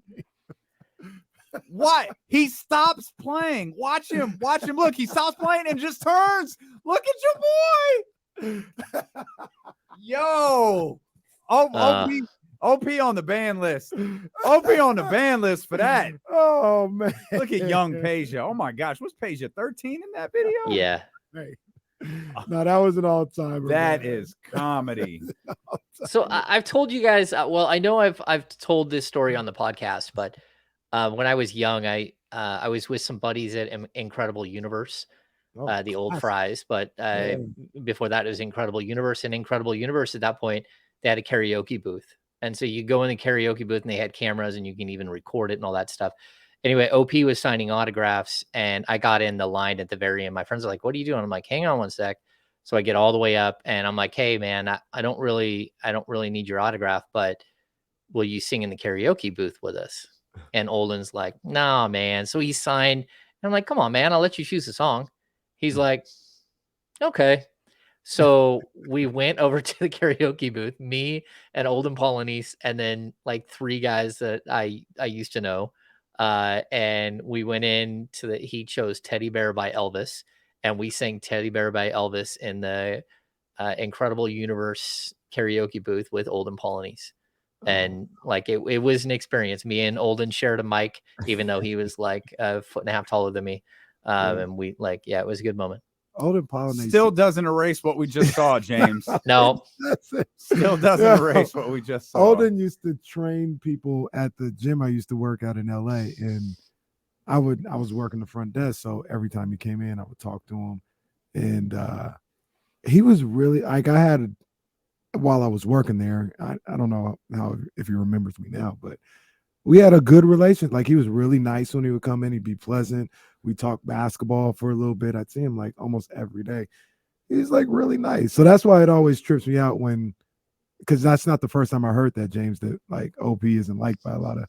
S1: What? He stops playing. Watch him. Look, he stops playing and just turns. Look at your boy. Yo. OP on the ban list. OP on the ban list for that.
S3: Oh man.
S1: Look at young Peja. Oh my gosh. Was Peja 13 in that video?
S2: Yeah.
S3: Hey. No, that was an all-time.
S1: That is comedy.
S2: So I've told you guys. Well, I know I've told this story on the podcast, but when I was young, I was with some buddies at Incredible Universe, the old Fries. But before that, it was Incredible Universe. And Incredible Universe at that point, they had a karaoke booth, and so you go in the karaoke booth, and they had cameras, and you can even record it and all that stuff. Anyway, OP was signing autographs, and I got in the line at the very end. My friends are like, "What are you doing?" I'm like, "Hang on one sec." So I get all the way up, and I'm like, "Hey, man, I don't really need your autograph, but will you sing in the karaoke booth with us?" And Olden's like, "Nah, man." So he signed, and I'm like, "Come on, man, I'll let you choose a song." He's like, "Okay." So we went over to the karaoke booth, me and Olden Polynice, and then like 3 guys that I used to know. And we went in he chose Teddy Bear by Elvis, and we sang Teddy Bear by Elvis in the Incredible Universe karaoke booth with Olden Polynice. And like it was an experience. Me and Olden shared a mic, even though he was like a foot and a half taller than me. And we it was a good moment.
S3: Olden Polynice
S1: still doesn't erase what we just saw, James.
S2: No,
S1: still doesn't erase what we just saw.
S3: Olden used to train people at the gym I used to work out in LA, and I was working the front desk, so every time he came in, I would talk to him, and he was really like while I was working there. I don't know if he remembers me now, but we had a good relation. Like, he was really nice when he would come in. He'd be pleasant. We talked basketball for a little bit. I'd see him like almost every day. He's like really nice. So that's why it always trips me out because that's not the first time I heard that, James, that like OP isn't liked by a lot of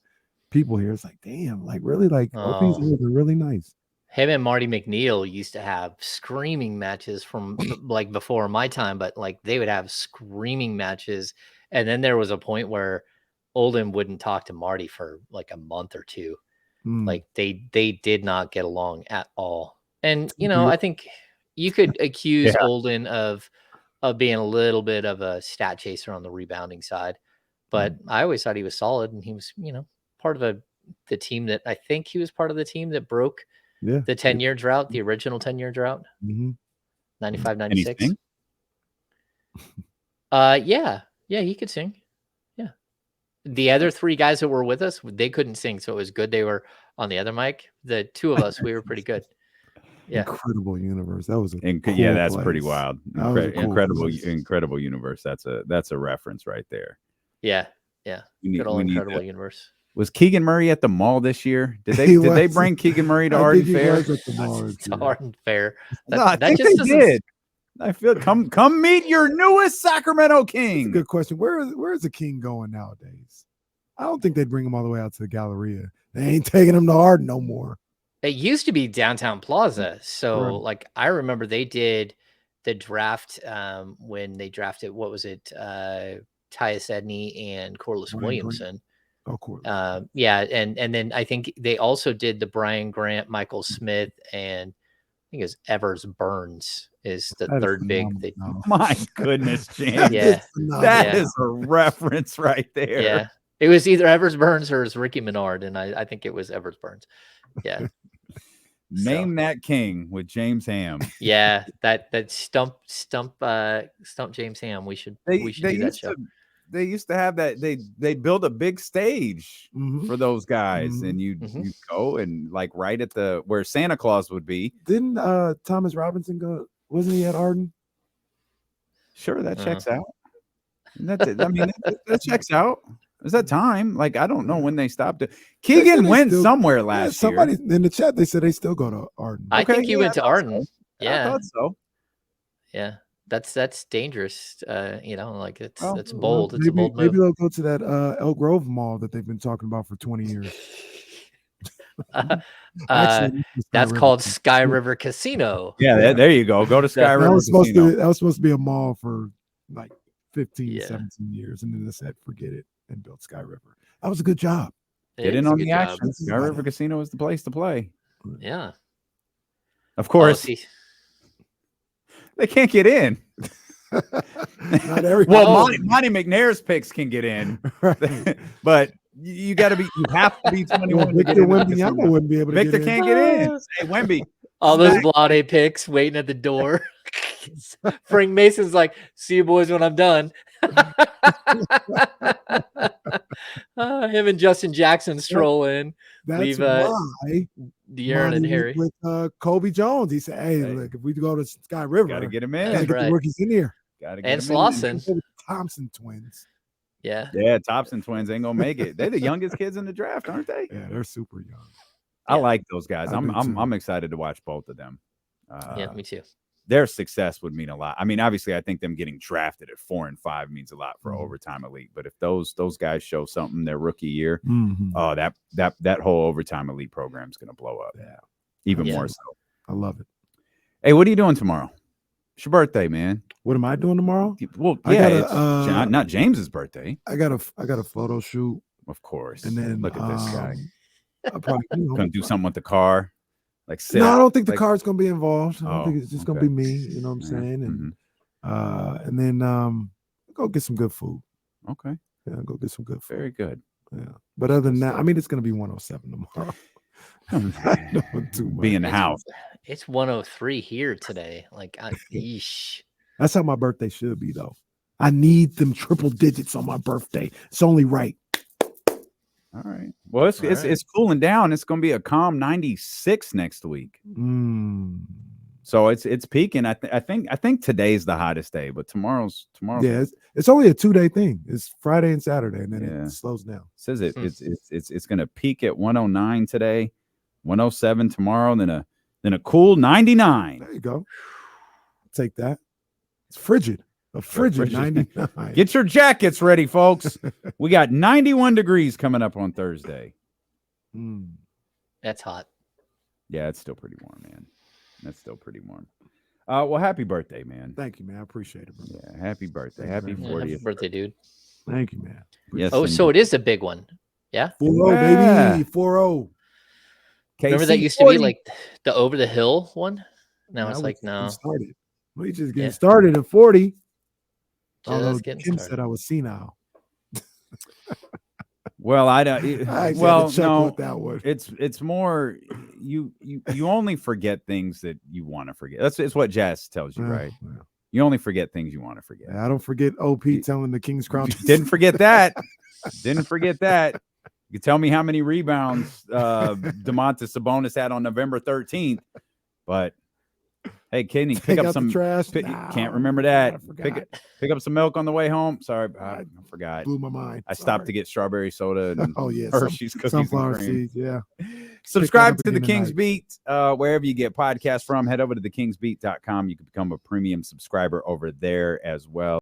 S3: people here. It's like, damn, like really, like OP's really nice.
S2: Him and Marty McNeil used to have screaming matches from like before my time, but like they would have screaming matches. And then there was a point where Olden wouldn't talk to Marty for like a month or two. Like they did not get along at all. And I think you could accuse Olden of being a little bit of a stat chaser on the rebounding side, but I always thought he was solid, and he was part of the team that I think he was part of the team that broke the 10-year drought, the original 10-year drought, 95, 96. Yeah, he could sing. Yeah. The other three guys that were with us, they couldn't sing, so it was good they were on the other mic. The two of us, we were pretty good. Yeah.
S3: Incredible universe. That was
S1: that's
S3: place.
S1: pretty wild. Incredible universe. That's a reference right there.
S2: Yeah. Incredible universe.
S1: Was Keegan Murray at the mall this year? Did they bring Keegan Murray to Arden Fair?
S2: To Arden Fair.
S1: I think they did. I feel come meet your newest Sacramento King.
S3: That's a good question. Where is the King going nowadays? I don't think they'd bring him all the way out to the Galleria. They ain't taking him to Arden no more.
S2: It used to be Downtown Plaza. So like I remember they did the draft when they drafted, what was it? Tyus Edney and Corliss Williamson.
S3: Oh, cool.
S2: Yeah, and then I think they also did the Brian Grant, Michael Smith, and I think it was Evers Burns is the third big.
S1: My goodness, James.
S2: Yeah,
S1: that is a reference right there.
S2: Yeah, it was either Evers Burns or it was Ricky Menard, and I think it was Evers Burns. Yeah.
S1: Name that king with James Ham.
S2: Yeah, that stump James Ham. We should do that show.
S1: They used to have that. They build a big stage for those guys, and you go and like right at where Santa Claus would be.
S3: Didn't Thomas Robinson go? Wasn't he at Arden?
S1: Sure, that checks out. That checks out. Is that time? Like, I don't know when they stopped it. Keegan went somewhere last year.
S3: Somebody in the chat, they said they still go to Arden.
S2: I think he went to Arden.
S1: So. Yeah, I thought so.
S2: Yeah, that's dangerous. Like that's bold. It's a bold move.
S3: Maybe they'll go to that Elk Grove Mall that they've been talking about for 20 years.
S2: Actually, that's called Sky River Casino.
S1: Yeah, there you go. Go to Sky River Casino.
S3: That was supposed to be a mall for like 15, 17 years, and then they said forget it and built Sky River. That was a good job.
S1: Get in on the action. Sky River Casino is the place to play.
S2: Yeah.
S1: Of course. They can't get in.
S3: Not every
S1: Monty McNair's picks can get in, but you got to be. You have to be 21.
S3: Victor Wembanyama wouldn't be able to.
S1: Victor can't get in. Hey, Wemby.
S2: All those Blade picks waiting at the door. Frank Mason's like, "See you boys when I'm done." Him and Justin Jackson stroll in.
S3: That's why
S2: De'Aaron and Harry
S3: with Kobe Jones. He said, "Hey, look, if we go to Sky River,
S1: got to get him in.
S3: Got to get the rookies in here.
S2: And Slauson,
S3: Thompson twins.
S2: Yeah,
S1: Thompson twins ain't gonna make it. They're the youngest kids in the draft, aren't they?
S3: Yeah, they're super young.
S1: I like those guys. I'm excited to watch both of them.
S2: Yeah, me too.
S1: Their success would mean a lot. I mean, obviously, I think them getting drafted at 4 and 5 means a lot for overtime elite. But if those guys show something their rookie year, that whole overtime elite program is going to blow up.
S3: Yeah,
S1: even more so.
S3: I love it.
S1: Hey, what are you doing tomorrow? It's your birthday, man.
S3: What am I doing tomorrow?
S1: Well, yeah, not James's birthday.
S3: I got a photo shoot,
S1: of course.
S3: And then
S1: look at this guy.
S3: I'm probably
S1: gonna do something with the car. Like
S3: no, I don't think the car's gonna be involved. I don't think it's just gonna be me. You know what I'm saying? And then go get some good food.
S1: Okay.
S3: Yeah, go get some good food.
S1: Very good.
S3: Yeah. But other than that, I mean, it's gonna be 107 tomorrow.
S1: Be in the house.
S2: It's 103 here today. Like, yeesh.
S3: That's how my birthday should be, though. I need them triple digits on my birthday. It's only right.
S1: All right. Well, it's cooling down. It's going to be a calm 96 next week. So it's peaking. I think today's the hottest day, but tomorrow's.
S3: Yeah, it's only a 2-day thing. It's Friday and Saturday, and then it slows down.
S1: It says it's going to peak at 109 today, 107 tomorrow, then a cool 99.
S3: There you go. Take that. It's frigid. A frigid 99.
S1: Get your jackets ready, folks. We got 91 degrees coming up on Thursday.
S2: That's hot.
S1: Yeah, it's still pretty warm, man. That's still pretty warm. Well, happy birthday, man.
S3: Thank you, man. I appreciate it, bro.
S1: Yeah, happy birthday. Happy 40th.
S2: Happy birthday, dude.
S3: Thank you, man.
S1: Yes.
S2: Oh, so it is a big one. Yeah.
S3: 4-0,
S1: Yeah.
S3: baby. 4-0.
S2: Remember that
S1: KC
S2: used to be like the over the hill one? Now it's like, no.
S3: Started. We just getting
S2: Yeah.
S3: started at 40. Although
S2: Just getting
S3: Kim
S2: started.
S3: said I was senile.
S1: Well, I don't.
S3: I
S1: Well,
S3: chuckle
S1: no,
S3: at that one.
S1: it's more you only forget things that you want to forget. It's what Jazz tells you, right?
S3: Well,
S1: You only forget things you want to forget.
S3: I don't forget OP telling the King's Crown.
S1: Didn't forget that. Didn't forget that. You can tell me how many rebounds Domantas Sabonis had on November 13th, but hey, Kenny, pick up some
S3: trash.
S1: Can't remember that. Pick up some milk on the way home. Sorry, I forgot.
S3: Blew my mind.
S1: I stopped to get strawberry soda and Hershey's cookies
S3: sunflower
S1: and cream.
S3: seeds. Yeah.
S1: Subscribe to the King's Beat wherever you get podcasts from. Head over to thekingsbeat.com. You can become a premium subscriber over there as well.